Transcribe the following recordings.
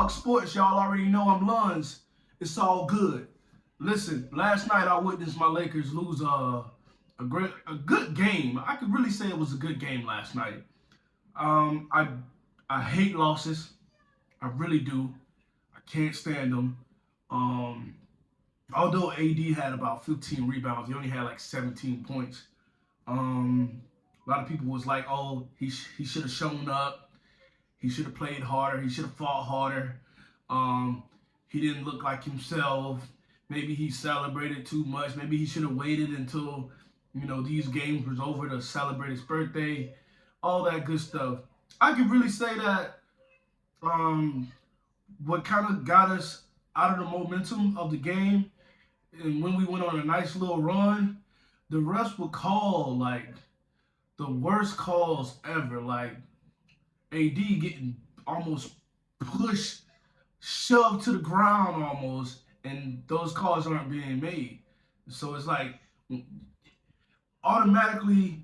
talk sports. Y'all already know I'm Luns. It's all good. Listen, last night I witnessed my Lakers lose a good game. I could really say it was a good game last night. I hate losses. I really do. I can't stand them. Um, Although AD had about 15 rebounds, he only had like 17 points. A lot of people was like, "Oh, he should have shown up. He should have played harder. He should have fought harder. Um, he didn't look like himself. Maybe he celebrated too much. Maybe he should have waited until these games was over to celebrate his birthday. All that good stuff." I could really say that what kind of got us out of the momentum of the game, and when we went on a nice little run, the refs would call like the worst calls ever, like AD getting almost pushed, shoved to the ground almost, and those calls aren't being made. So it's like automatically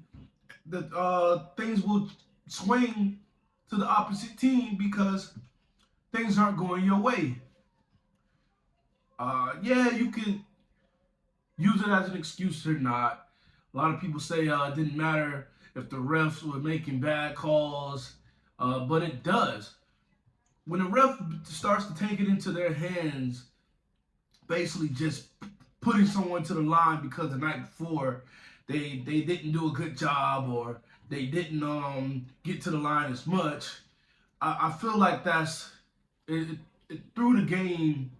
the things will swing to the opposite team because things aren't going your way. Yeah, you can use it as an excuse or not. A lot of people say it didn't matter if the refs were making bad calls, but it does. When a ref starts to take it into their hands, basically just putting someone to the line because the night before they didn't do a good job or they didn't get to the line as much, I feel like it threw the game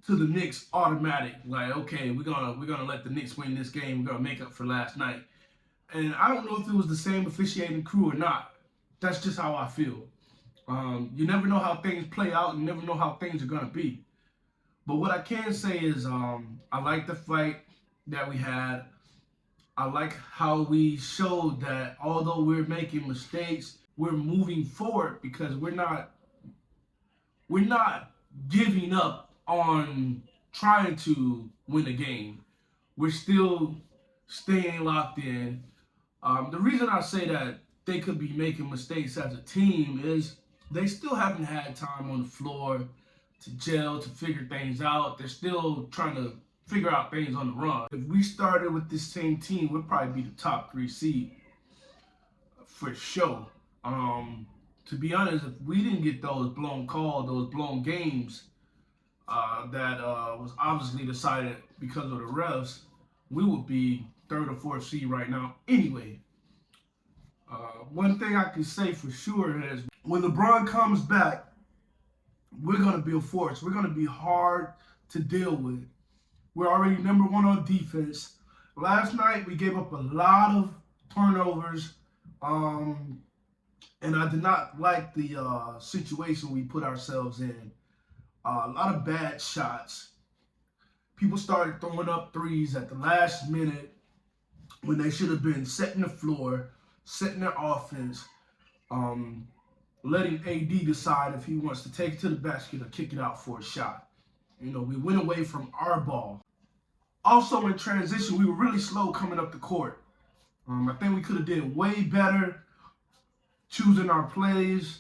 to the Knicks automatic. Like, okay, we're gonna let the Knicks win this game. We're gonna make up for last night. And I don't know if it was the same officiating crew or not. That's just how I feel. You never know how things play out. You never know how things are gonna be. But what I can say is, I like the fight that we had. I like how we showed that although we're making mistakes, we're moving forward because we're not giving up on trying to win a game. We're still staying locked in. The reason I say that they could be making mistakes as a team is they still haven't had time on the floor to gel, to figure things out. They're still trying to figure out things on the run. If we started with this same team, we'd probably be the top 3 seed for sure. To be honest, if we didn't get those blown calls, those blown games that was obviously decided because of the refs, we would be 3rd or 4th seed right now anyway. One thing I can say for sure is when LeBron comes back, we're going to be a force. We're going to be hard to deal with. We're already #1 on defense. Last night, we gave up a lot of turnovers, and I did not like the situation we put ourselves in. A lot of bad shots. People started throwing up threes at the last minute when they should have been setting the floor, setting their offense, letting AD decide if he wants to take it to the basket or kick it out for a shot. We went away from our ball. Also in transition, we were really slow coming up the court. I think we could have did way better choosing our plays,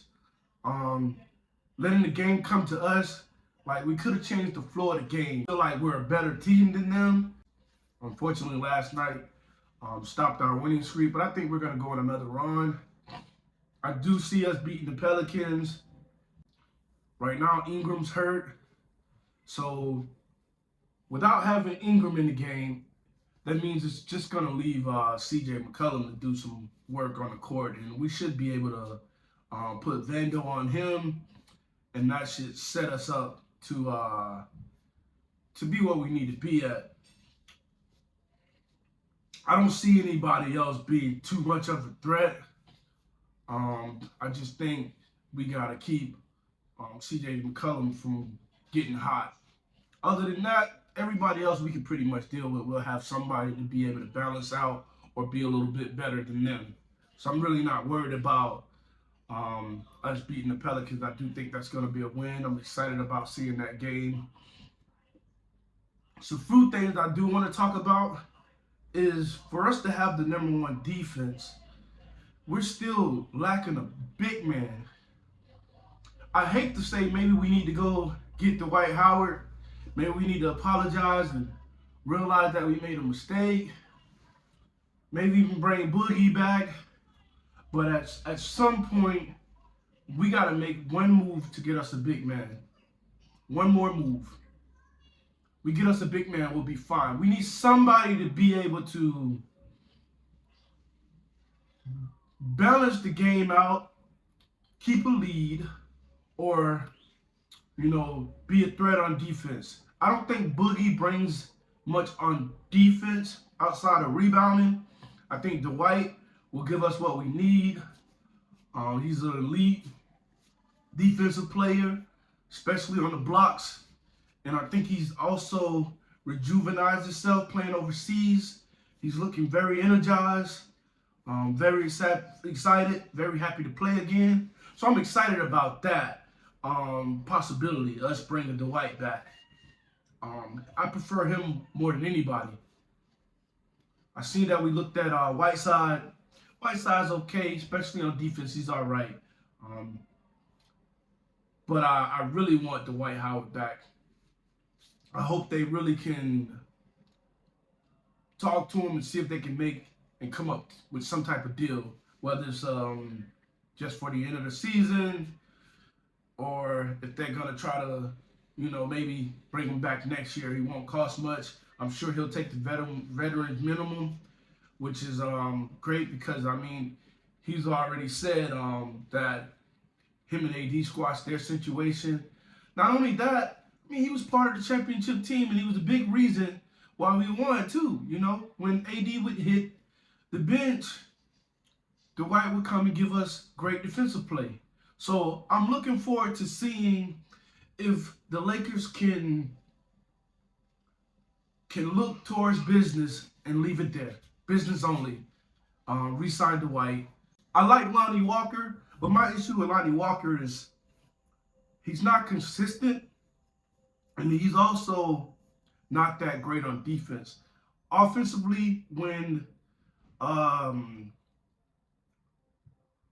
letting the game come to us. Like, we could have changed the flow of the game. I feel like we're a better team than them. Unfortunately, last night stopped our winning streak, but I think we're going to go on another run. I do see us beating the Pelicans. Right now, Ingram's hurt. So, without having Ingram in the game, that means it's just going to leave CJ McCollum to do some work on the court. And we should be able to put Vando on him, and that should set us up to be what we need to be at. I don't see anybody else being too much of a threat. I just think we got to keep CJ McCollum from getting hot. Other than that, everybody else we can pretty much deal with. We'll have somebody to be able to balance out or be a little bit better than them. So I'm really not worried about us beating the Pelicans. I do think that's going to be a win. I'm excited about seeing that game. Some few things I do want to talk about is for us to have the #1 defense, we're still lacking a big man. I hate to say maybe we need to go get Dwight Howard. Maybe we need to apologize and realize that we made a mistake. Maybe even bring Boogie back. But at some point, we got to make one move to get us a big man. One more move. We get us a big man, we'll be fine. We need somebody to be able to balance the game out, keep a lead, or, be a threat on defense. I don't think Boogie brings much on defense outside of rebounding. I think Dwight will give us what we need. He's an elite defensive player, especially on the blocks. And I think he's also rejuvenized himself playing overseas. He's looking very energized, very excited, very happy to play again. So I'm excited about that possibility, us bringing Dwight back. I prefer him more than anybody. I seen that we looked at Whiteside. Whiteside's okay, especially on defense. He's all right. But I really want Dwight Howard back. I hope they really can talk to him and see if they can make and come up with some type of deal, whether it's just for the end of the season or if they're going to try to, maybe bring him back next year. He won't cost much. I'm sure he'll take the veteran's minimum, which is great because, he's already said that him and AD squashed their situation. Not only that, he was part of the championship team, and he was a big reason why we won, too. When AD would hit the bench, Dwight would come and give us great defensive play. So I'm looking forward to seeing if the Lakers can look towards business and leave it there. Business only. Re-sign Dwight. I like Lonnie Walker, but my issue with Lonnie Walker is he's not consistent, and he's also not that great on defense. Offensively, when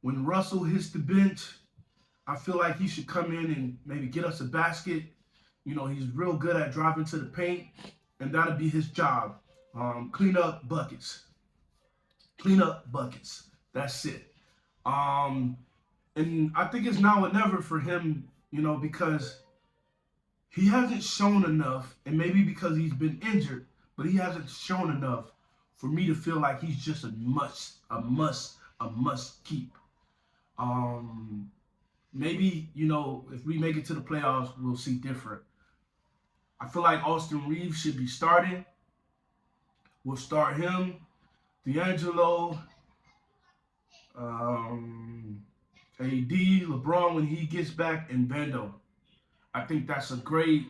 Russell hits the bench, I feel like he should come in and maybe get us a basket. He's real good at driving to the paint, and that'll be his job. Clean up buckets. Clean up buckets. That's it. And I think it's now or never for him, because he hasn't shown enough, and maybe because he's been injured, but he hasn't shown enough for me to feel like he's just a must keep. Maybe, if we make it to the playoffs, we'll see different. I feel like Austin Reeves should be starting. We'll start him. D'Angelo, AD, LeBron when he gets back, and Bendo. I think that's a great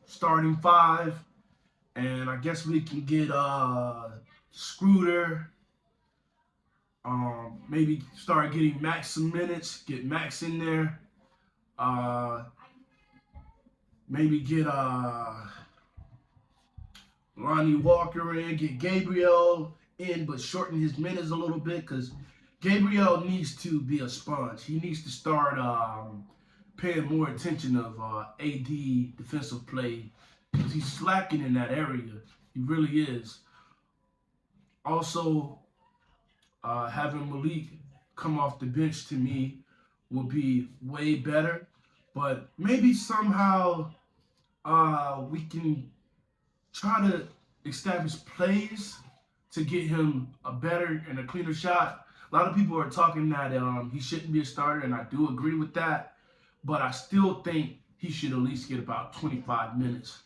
starting five. And I guess we can get Scooter. Maybe start getting Max some minutes. Get Max in there. Maybe get Lonnie Walker in. Get Gabriel in, but shorten his minutes a little bit because Gabriel needs to be a sponge. He needs to start paying more attention of AD defensive play because he's slacking in that area. He really is. Also, having Malik come off the bench to me would be way better. But maybe somehow we can try to establish plays to get him a better and a cleaner shot. A lot of people are talking that he shouldn't be a starter, and I do agree with that. But I still think he should at least get about 25 minutes.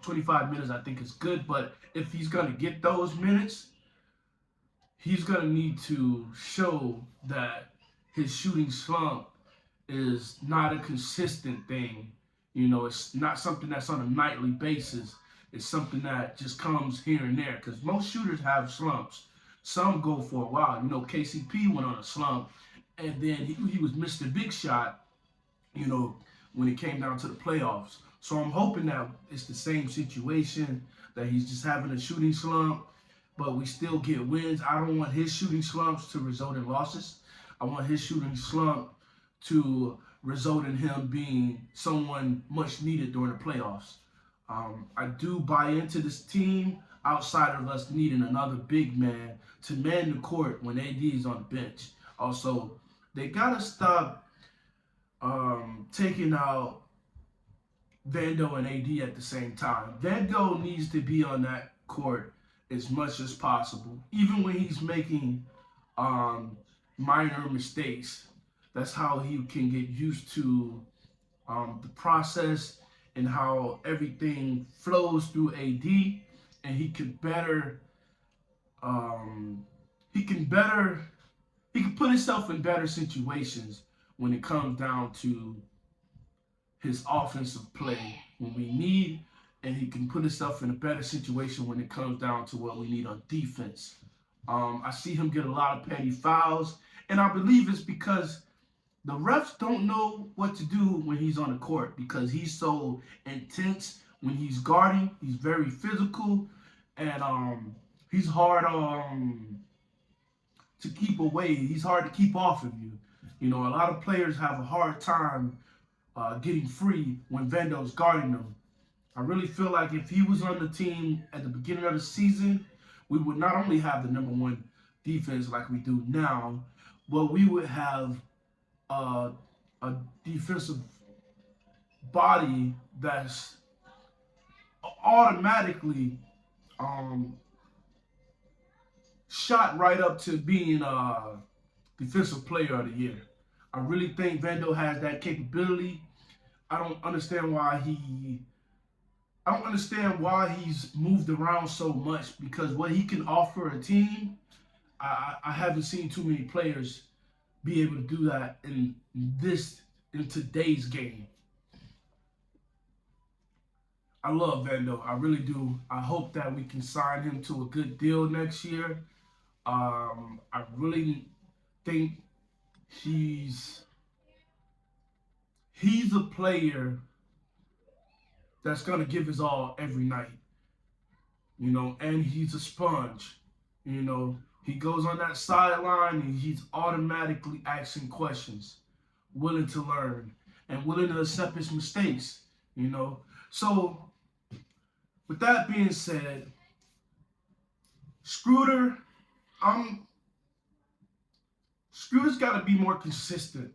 25 minutes I think is good, but if he's going to get those minutes, he's going to need to show that his shooting slump is not a consistent thing. It's not something that's on a nightly basis. It's something that just comes here and there because most shooters have slumps. Some go for a while. KCP went on a slump, and then he was Mr. Big Shot, when it came down to the playoffs. So I'm hoping that it's the same situation, that he's just having a shooting slump, but we still get wins. I don't want his shooting slumps to result in losses. I want his shooting slump to result in him being someone much needed during the playoffs. I do buy into this team outside of us needing another big man to man the court when AD is on the bench. Also, they got to stop taking out Vando and AD at the same time. Vando needs to be on that court as much as possible, even when he's making minor mistakes. That's how he can get used to the process and how everything flows through AD, and he can better, he can better, he can put himself in better situations when it comes down to his offensive play when we need, and he can put himself in a better situation when it comes down to what we need on defense. I see him get a lot of petty fouls, and I believe it's because the refs don't know what to do when he's on the court because he's so intense when he's guarding. He's very physical, and he's hard to keep away. He's hard to keep off of you. You know, a lot of players have a hard time getting free when Vando's guarding them. I really feel like if he was on the team at the beginning of the season, we would not only have the #1 defense like we do now, but we would have a defensive body that's automatically shot right up to being defensive player of the year. I really think Vando has that capability. I don't understand why he's moved around so much because what he can offer a team, I haven't seen too many players be able to do that in today's game. I love Vando. I really do. I hope that we can sign him to a good deal next year. I really think he's a player that's gonna give his all every night, you know, and he's a sponge, you know. He goes on that sideline and he's automatically asking questions, willing to learn, and willing to accept his mistakes, you know. So, with that being said, Scooter's got to be more consistent.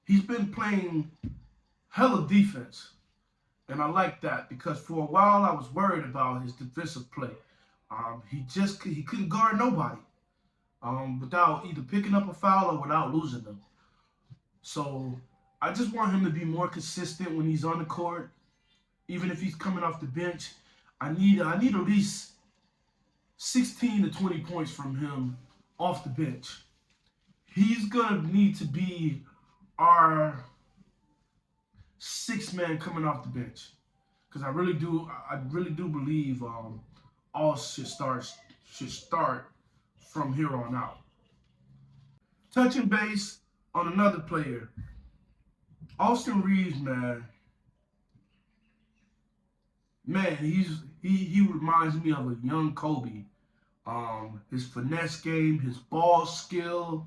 He's been playing hella defense, and I like that because for a while I was worried about his defensive play. He couldn't guard nobody without either picking up a foul or without losing them. So I just want him to be more consistent when he's on the court, even if he's coming off the bench. I need at least 16 to 20 points from him off the bench. He's gonna need to be our sixth man coming off the bench because I really do believe all should start from here on out. Touching base on another player, Austin Reeves, man, he reminds me of a young Kobe. His finesse game, his ball skill,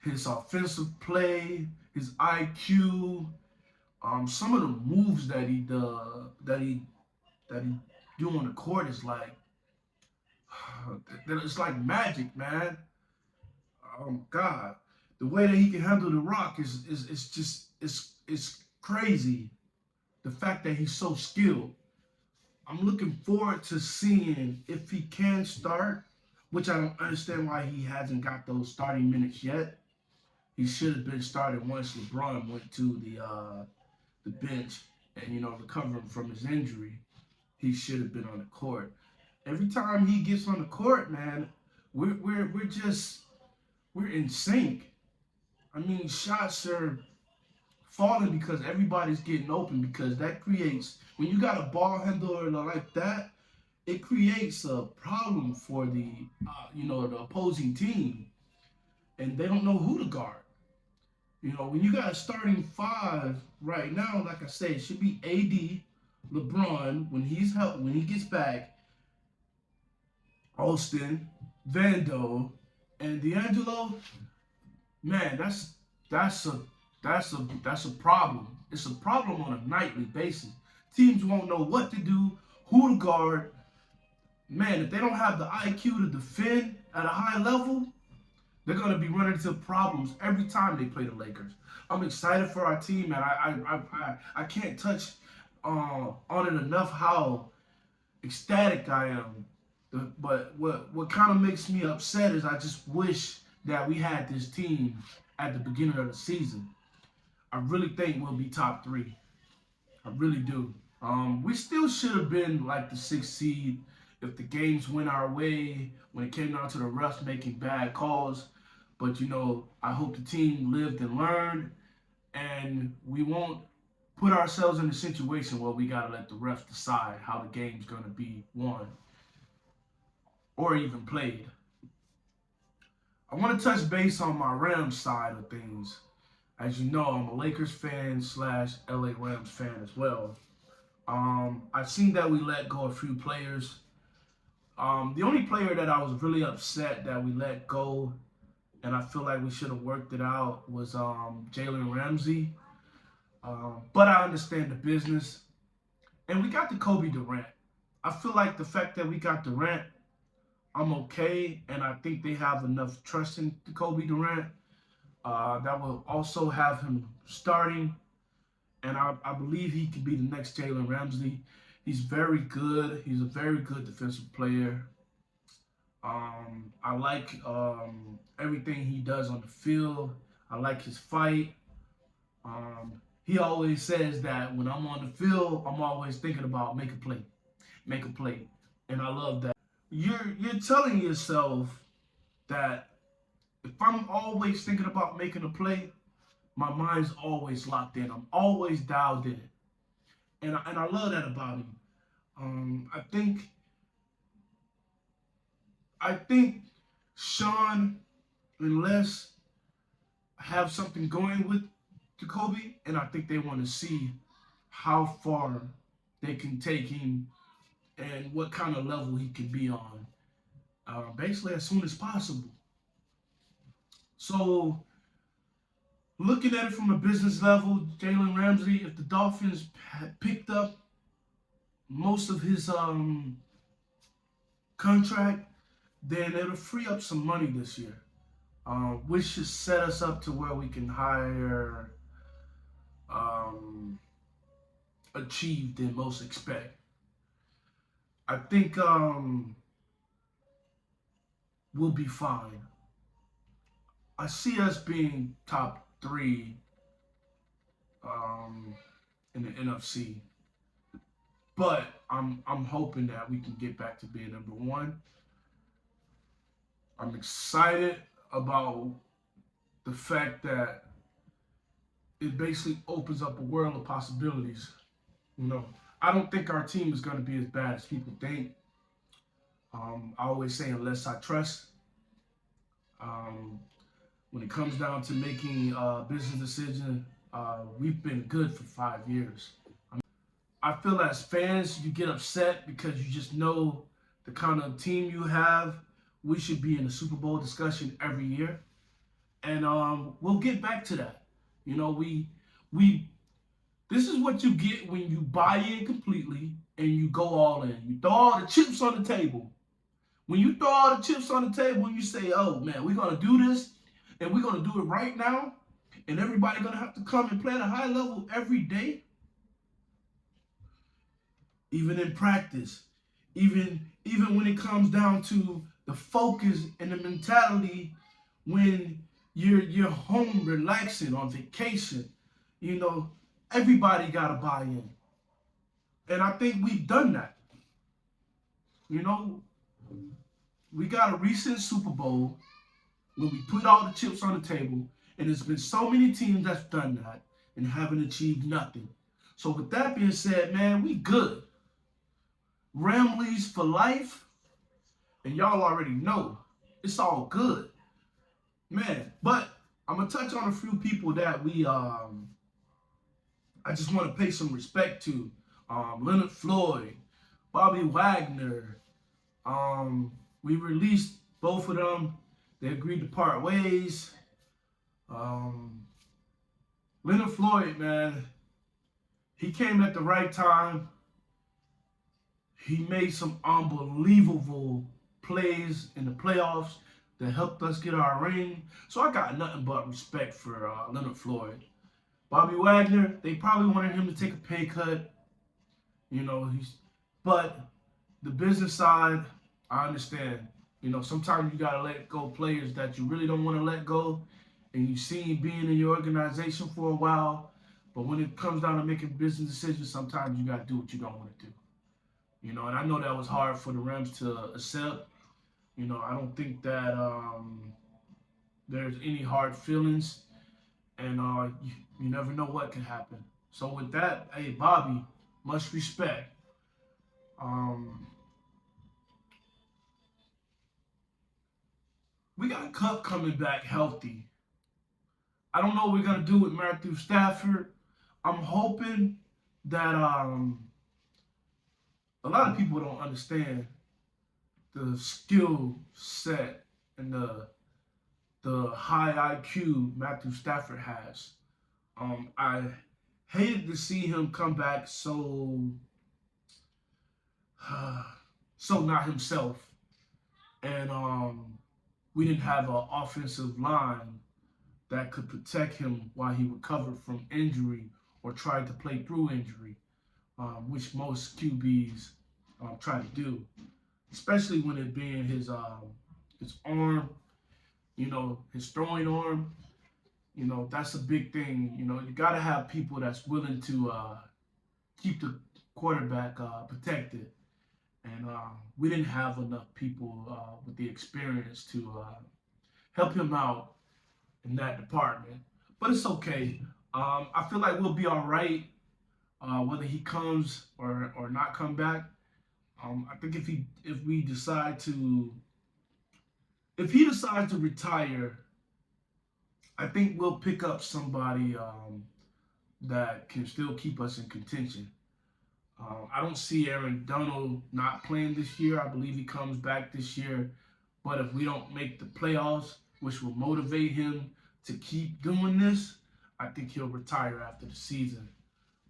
his offensive play, his IQ, some of the moves that he do on the court is like it's like magic, man. God, the way that he can handle the rock is just crazy. The fact that he's so skilled. I'm looking forward to seeing if he can start, which I don't understand why he hasn't got those starting minutes yet. He should have been started once LeBron went to the bench and recovering from his injury. He should have been on the court. Every time he gets on the court, man, we're in sync. I mean, shots are falling because everybody's getting open because that creates, when you got a ball handler like that, it creates a problem for the the opposing team, and they don't know who to guard. When you got a starting five right now, like I said, it should be AD, LeBron when he gets back, Austin, Vando, and D'Angelo. Man, that's a that's a problem. It's a problem on a nightly basis. Teams won't know what to do, who to guard. Man, if they don't have the IQ to defend at a high level, they're going to be running into problems every time they play the Lakers. I'm excited for our team, and I can't touch on it enough how ecstatic I am. But what kind of makes me upset is I just wish that we had this team at the beginning of the season. I really think we'll be top three. I really do. We still should have been like the sixth seed if the games went our way when it came down to the refs making bad calls. But I hope the team lived and learned, and we won't put ourselves in a situation where we gotta let the refs decide how the game's gonna be won or even played. I want to touch base on my Rams side of things. As you know, I'm a Lakers fan slash LA Rams fan as well. I've seen that we let go a few players. The only player that I was really upset that we let go, and I feel like we should have worked it out, was JALEN Ramsey. But I understand the business. And we got the Kobe Durant. I feel like the fact that we got Durant, I'm okay, and I think they have enough trust in Kobe Durant that will also have him starting, and I believe he could be the next Jalen Ramsey. He's very good. He's a very good defensive player. I like everything he does on the field. I like his fight. He always says that when I'm on the field, I'm always thinking about make a play, and I love that. You're telling yourself that if I'm always thinking about making a play, my mind's always locked in. I'm always dialed in, and I love that about him. I think Sean and Les have something going with Jacoby, and I think they want to see how far they can take him and what kind of level he can be on, basically as soon as possible. So, looking at it from a business level, Jalen Ramsey, if the Dolphins picked up most of his contract, then it'll free up some money this year, which should set us up to where we can hire achieve than most expect. I think we'll be fine. I see us being top three in the NFC, but I'm hoping that we can get back to being number one. I'm excited about the fact that it basically opens up a world of possibilities. I don't think our team is going to be as bad as people think. I always say unless I trust. When it comes down to making business decisions, we've been good for 5 years. I feel as fans, you get upset because you just know the kind of team you have. We should be in the Super Bowl discussion every year, and we'll get back to that. We this is what you get when you buy in completely and you go all in. You throw all the chips on the table. When you throw all the chips on the table and you say, "Oh man, we're gonna do this, and we're gonna do it right now," and everybody gonna have to come and play at a high level every day, even in practice, even when it comes down to the focus and the mentality when you're home relaxing on vacation, everybody gotta buy in. And I think we've done that. We got a recent Super Bowl when we put all the chips on the table, and there's been so many teams that's done that and haven't achieved nothing. So with that being said, man, we good. Ramleys for life, and y'all already know it's all good, man. But I'm gonna touch on a few people that I just want to pay some respect to. Leonard Floyd, Bobby Wagner. We released both of them. They agreed to part ways. Leonard Floyd, man, he came at the right time. He made some unbelievable plays in the playoffs that helped us get our ring. So I got nothing but respect for Leonard Floyd. Bobby Wagner, they probably wanted him to take a pay cut. But the business side, I understand. Sometimes you gotta let go players that you really don't want to let go, and you've seen being in your organization for a while. But when it comes down to making business decisions, sometimes you gotta do what you don't want to do. And I know that was hard for the Rams to accept. I don't think that there's any hard feelings, and you never know what can happen. So with that, hey Bobby, much respect. Um, we got Cup coming back healthy. I don't know what we're gonna do with Matthew Stafford. I'm hoping that a lot of people don't understand the skill set and the high IQ Matthew Stafford has. I hated to see him come back so not himself, and we didn't have an offensive line that could protect him while he recovered from injury or tried to play through injury, which most QBs try to do, especially when it being his arm, his throwing arm. That's a big thing. You got to have people that's willing to keep the quarterback protected. And we didn't have enough people with the experience to help him out in that department. But it's okay. I feel like we'll be all right whether he comes or not come back. I think if he decides to retire, I think we'll pick up somebody that can still keep us in contention. I don't see Aaron Donald not playing this year. I believe he comes back this year. But if we don't make the playoffs, which will motivate him to keep doing this, I think he'll retire after the season.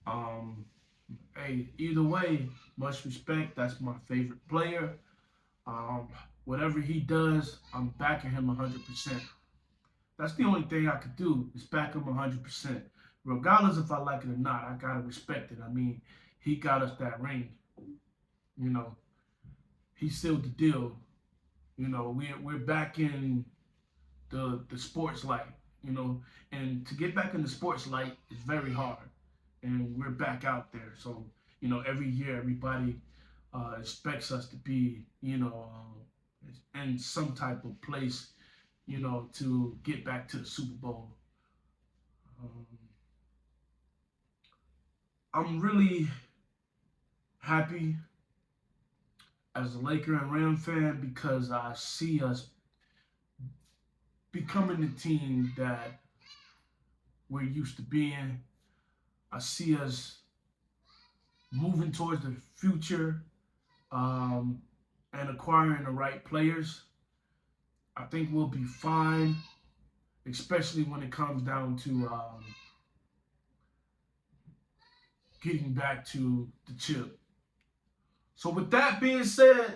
Um, hey, either way, much respect. That's my favorite player. Um, Whatever he does, I'm backing him 100%. That's the only thing I could do is back him 100%. Regardless if I like it or not, I gotta respect it. I mean, he got us that ring. You know, he sealed the deal. We're back in the sports light. And to get back in the sports light is very hard. And we're back out there. So every year everybody expects us to be in some type of place to get back to the Super Bowl. Um, I'm really happy as a Laker and Ram fan because I see us becoming the team that we're used to being. I see us moving towards the future and acquiring the right players. I think we'll be fine, especially when it comes down to getting back to the chip. So with that being said,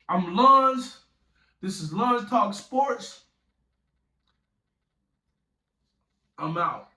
I'm Lons. This is Lons Talk Sports. I'm out.